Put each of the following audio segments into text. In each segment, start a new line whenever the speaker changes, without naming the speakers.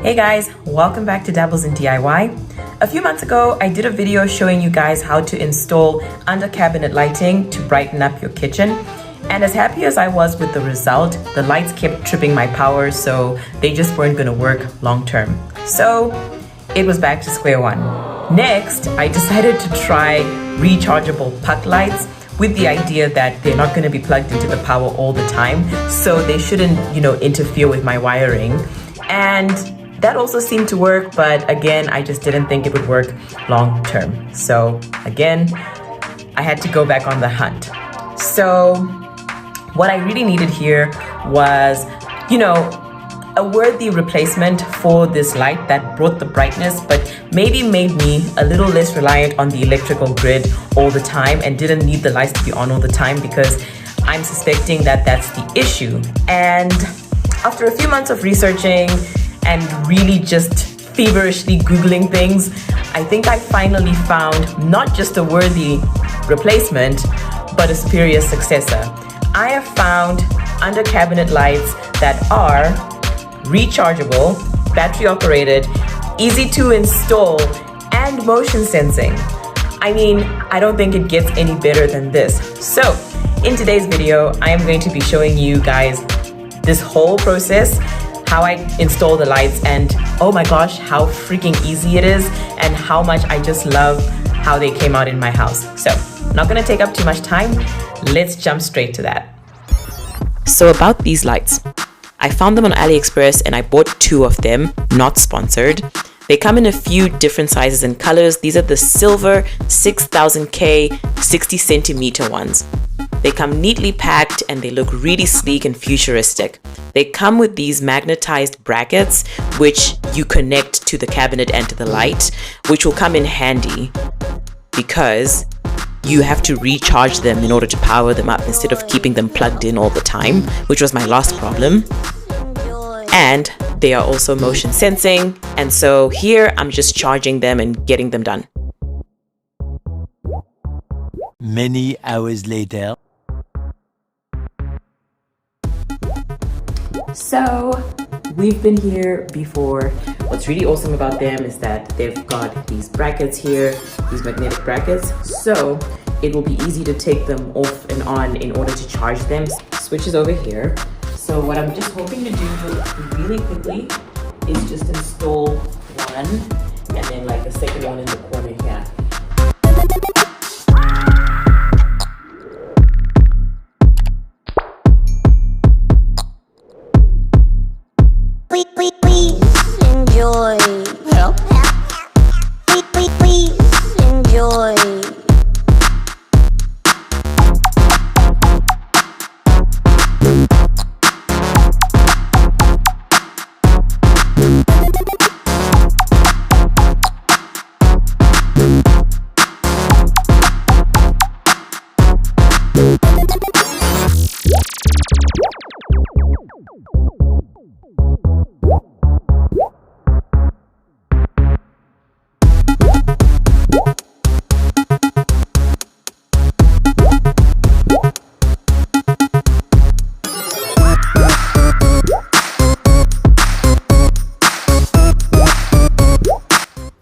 Hey guys, welcome back to Dabbles in DIY. A few months ago, I did a video showing you guys how to install under cabinet lighting to brighten up your kitchen. And as happy as I was with the result, the lights kept tripping my power, so they just weren't gonna work long term. So it was back to square one. Next, I decided to try rechargeable puck lights with the idea that they're not gonna be plugged into the power all the time, so they shouldn't, interfere with my wiring. And that also seemed to work, but again, I just didn't think it would work long term. So again, I had to go back on the hunt. So what I really needed here was, a worthy replacement for this light that brought the brightness, but maybe made me a little less reliant on the electrical grid all the time and didn't need the lights to be on all the time, because I'm suspecting that that's the issue. And after a few months of researching and really just feverishly Googling things, I think I finally found not just a worthy replacement, but a superior successor. I have found under cabinet lights that are rechargeable, battery operated, easy to install, and motion sensing. I mean, I don't think it gets any better than this. So in today's video, I am going to be showing you guys this whole process, how I install the lights, and oh my gosh, how freaking easy it is, and how much I just love how they came out in my house. So, not gonna take up too much time, let's jump straight to that. So about these lights, I found them on AliExpress and I bought 2 of them, not sponsored. They come in a few different sizes and colors. These are the silver 6000K 60 centimeter ones. They come neatly packed and they look really sleek and futuristic. They come with these magnetized brackets, which you connect to the cabinet and to the light, which will come in handy because you have to recharge them in order to power them up instead of keeping them plugged in all the time, which was my last problem. And they are also motion sensing. And so here I'm just charging them and getting them done.
Many hours later.
So we've been here before. What's really awesome about them is that they've got these brackets here, these magnetic brackets. So it will be easy to take them off and on in order to charge them. Switch is over here. So what I'm just hoping to do really quickly is just install one and then like a second one in the corner here.
Please enjoy. Help. Please enjoy.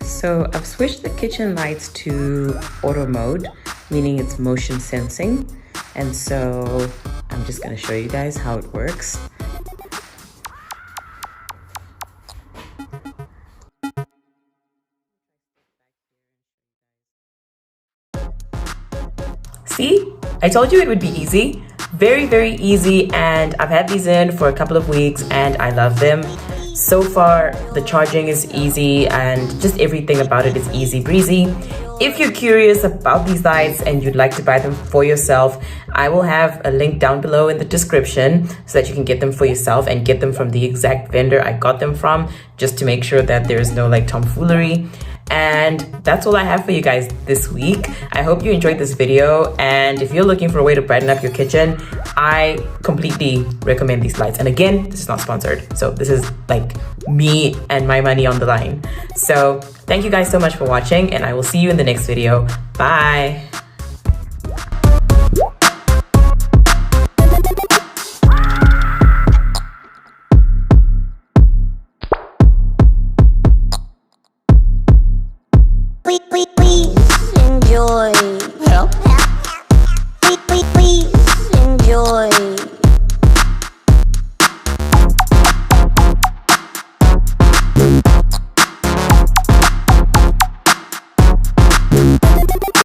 So I've switched the kitchen lights to auto mode, meaning it's motion sensing. And so I'm just gonna show you guys how it works. See, I told you it would be easy. Very, very easy, and I've had these in for a couple of weeks and I love them. So far, the charging is easy and just everything about it is easy breezy. If you're curious about these lights and you'd like to buy them for yourself, I will have a link down below in the description so that you can get them for yourself and get them from the exact vendor I got them from, just to make sure that there is no tomfoolery. And that's all I have for you guys this week. I hope you enjoyed this video, and if you're looking for a way to brighten up your kitchen, I completely recommend these lights. And again, this is not sponsored, so this is like me and my money on the line. So thank you guys so much for watching, and I will see you in the next video. Bye.